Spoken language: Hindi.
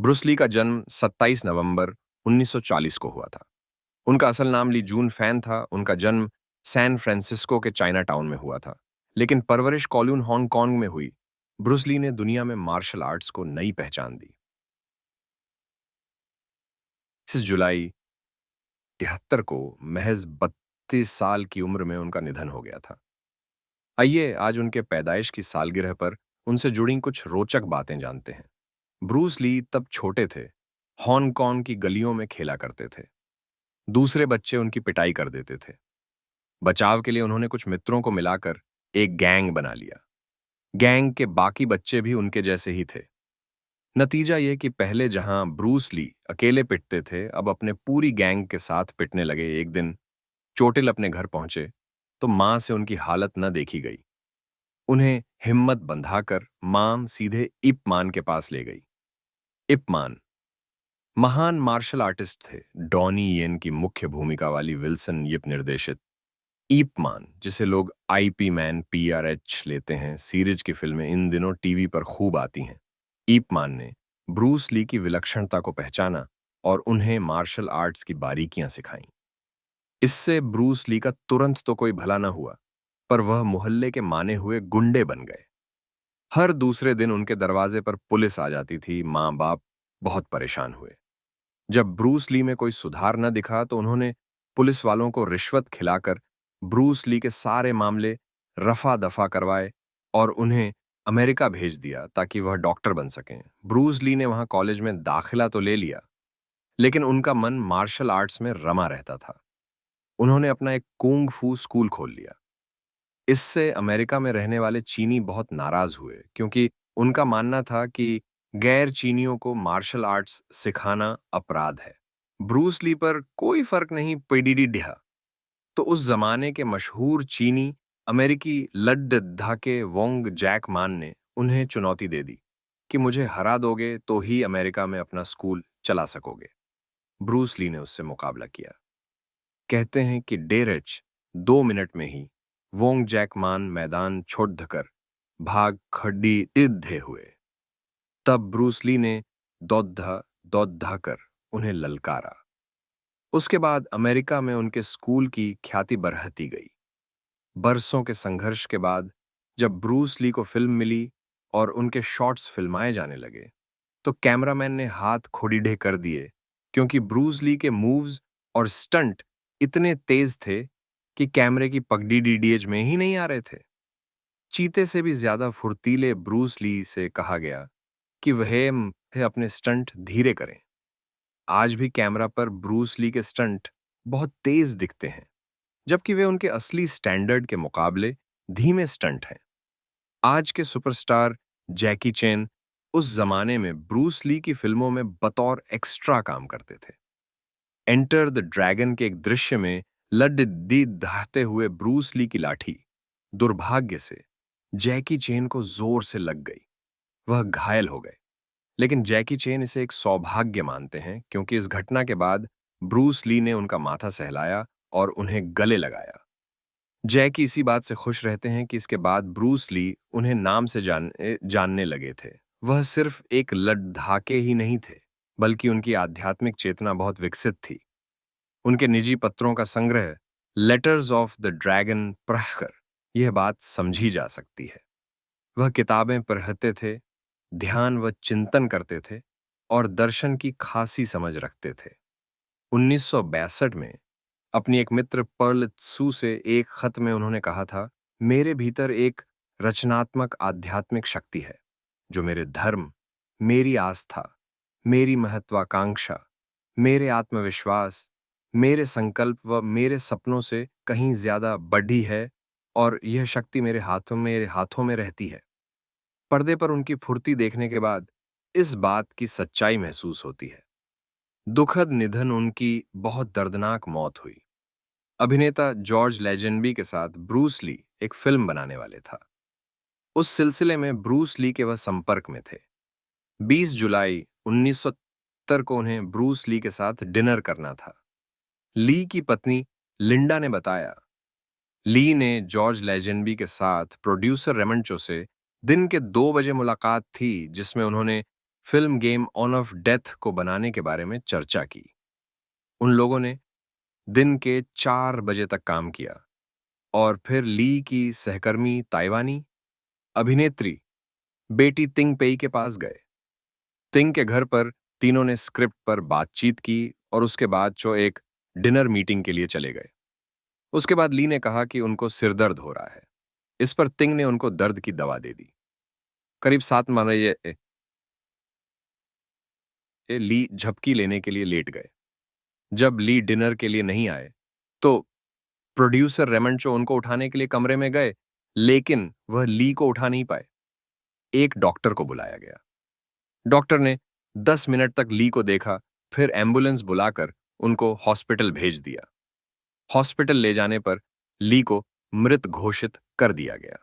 ब्रूस ली का जन्म 27 नवंबर 1940 को हुआ था। उनका असल नाम ली जून फैन था। उनका जन्म सैन फ्रांसिस्को के चाइना टाउन में हुआ था, लेकिन परवरिश कॉलोन हांगकांग में हुई। ब्रूस ली ने दुनिया में मार्शल आर्ट्स को नई पहचान दी। 21 जुलाई 73 को महज 32 साल की उम्र में उनका निधन हो गया था। आइए आज उनके पैदाइश की सालगिरह पर उनसे जुड़ी कुछ रोचक बातें जानते हैं। ब्रूस ली तब छोटे थे। हांगकांग की गलियों में खेला करते थे। दूसरे बच्चे उनकी पिटाई कर देते थे। बचाव के लिए उन्होंने कुछ मित्रों को मिलाकर एक गैंग बना लिया। गैंग के बाकी बच्चे भी उनके जैसे ही थे। नतीजा ये कि पहले जहां ब्रूस ली अकेले पिटते थे, अब अपने पूरी गैंग के साथ पिटने लगे। एक दिन चोटिल अपने घर पहुंचे तो मां से उनकी हालत न देखी गई। उन्हें हिम्मत बंधाकर मां सीधे इप मान के पास ले गई। इप मान महान मार्शल आर्टिस्ट थे। डॉनी येन की मुख्य भूमिका वाली विल्सन यिप निर्देशित ईप मान, जिसे लोग आईपी मैन पीआरएच लेते हैं, सीरीज की फिल्में इन दिनों टीवी पर खूब आती हैं। ईप मान ने ब्रूस ली की विलक्षणता को पहचाना और उन्हें मार्शल आर्ट्स की बारीकियां सिखाईं। इससे ब्रूस ली का तुरंत तो कोई भला न हुआ, पर वह मोहल्ले के माने हुए गुंडे बन गए। हर दूसरे दिन उनके दरवाजे पर पुलिस आ जाती थी। माँ बाप बहुत परेशान हुए। जब ब्रूस ली में कोई सुधार न दिखा तो उन्होंने पुलिस वालों को रिश्वत खिलाकर ब्रूस ली के सारे मामले रफा दफा करवाए और उन्हें अमेरिका भेज दिया ताकि वह डॉक्टर बन सकें। ब्रूस ली ने वहां कॉलेज में दाखिला तो ले लिया, लेकिन उनका मन मार्शल आर्ट्स में रमा रहता था। उन्होंने अपना एक कुंग फू स्कूल खोल लिया। इससे अमेरिका में रहने वाले चीनी बहुत नाराज हुए, क्योंकि उनका मानना था कि गैर चीनियों को मार्शल आर्ट्स सिखाना अपराध है। ब्रूस ली पर कोई फर्क नहीं पड़ीडिढा। तो उस जमाने के मशहूर चीनी अमेरिकी लड्ढा के वोंग जैक मान ने उन्हें चुनौती दे दी कि मुझे हरा दोगे तो ही अमेरिका में अपना स्कूल चला सकोगे। ब्रूस ली ने उससे मुकाबला किया। कहते हैं कि डेरेच 2 मिनट में ही वोंग जैक मान मैदान छोड़ धकर भाग खड़ी इद्धे हुए। तब ब्रूस ली ने दौद्धा दौद्धा कर उन्हें ललकारा। उसके बाद अमेरिका में उनके स्कूल की ख्याति बरहती गई। बरसों के संघर्ष के बाद जब ब्रूस ली को फिल्म मिली और उनके शॉट्स फिल्माए जाने लगे, तो कैमरामैन ने हाथ खोड़ीढ़े कर दिए, क्योंकि ब्रूस ली के मूव्स और स्टंट इतने तेज थे कि कैमरे की पगड़ी डीडीएच में ही नहीं आ रहे थे। चीते से भी ज्यादा फुर्तीले ब्रूस ली से कहा गया कि वह अपने स्टंट धीरे करें। आज भी कैमरा पर ब्रूस ली के स्टंट बहुत तेज दिखते हैं, जबकि वे उनके असली स्टैंडर्ड के मुकाबले धीमे स्टंट हैं। आज के सुपरस्टार जैकी चैन उस जमाने में ब्रूस ली की फिल्मों में बतौर एक्स्ट्रा काम करते थे। एंटर द ड्रैगन के एक दृश्य में लड्डी दहाते हुए ब्रूस ली की लाठी दुर्भाग्य से जैकी चेन को जोर से लग गई। वह घायल हो गए, लेकिन जैकी चेन इसे एक सौभाग्य मानते हैं, क्योंकि इस घटना के बाद ब्रूस ली ने उनका माथा सहलाया और उन्हें गले लगाया। जैकी इसी बात से खुश रहते हैं कि इसके बाद ब्रूस ली उन्हें नाम से जानने लगे थे। वह सिर्फ एक लद्दाखे ही नहीं थे, बल्कि उनकी आध्यात्मिक चेतना बहुत विकसित थी। उनके निजी पत्रों का संग्रह लेटर्स ऑफ द ड्रैगन पढ़कर यह बात समझी जा सकती है। वह किताबें पढ़ते थे, ध्यान व चिंतन करते थे और दर्शन की खासी समझ रखते थे। 1962 में अपनी एक मित्र पर्ल त्सू से एक खत में उन्होंने कहा था, मेरे भीतर एक रचनात्मक आध्यात्मिक शक्ति है जो मेरे धर्म, मेरी आस्था, मेरी महत्वाकांक्षा, मेरे आत्मविश्वास, मेरे संकल्प व मेरे सपनों से कहीं ज्यादा बड़ी है, और यह शक्ति मेरे हाथों में रहती है। पर्दे पर उनकी फुर्ती देखने के बाद इस बात की सच्चाई महसूस होती है। दुखद निधन उनकी बहुत दर्दनाक मौत हुई। अभिनेता जॉर्ज लेजेंबी के साथ ब्रूस ली एक फिल्म बनाने वाले था। उस सिलसिले में ब्रूस ली के वह संपर्क में थे। 20 जुलाई 1970 को उन्हें ब्रूस ली के साथ डिनर करना था। ली की पत्नी लिंडा ने बताया, ली ने जॉर्ज लेजेंबी के साथ प्रोड्यूसर रेमंडो से दिन के 2 बजे मुलाकात थी, जिसमें उन्होंने film game on off death को बनाने के बारे में चर्चा की। उन लोगों ने दिन के 4 बजे तक काम किया और फिर ली की सहकर्मी ताइवानी अभिनेत्री बेटी तिंग पेई के पास गए। तिंग के घर पर तीनों ने स्क्रिप्ट पर बातचीत की और उसके बाद जो एक डिनर मीटिंग के लिए चले गए। उसके बाद ली ने कहा कि उनको सिरदर्द हो रहा है। इस पर तिंग ने उनको दर्द की दवा दे दी। करीब 7 माने ये ली झपकी लेने के लिए लेट गए। जब ली डिनर के लिए नहीं आए, तो प्रोड्यूसर रेमंडो उनको उठाने के लिए कमरे में गए, लेकिन वह ली को उठा नहीं पाए। एक डॉक्टर को बुलाया गया। डॉक्टर ने 10 मिनट तक ली को देखा, फिर एम्बुलेंस बुलाकर उनको हॉस्पिटल भेज दिया। हॉस्पिटल ले जाने पर ली को मृत घोषित कर दिया गया।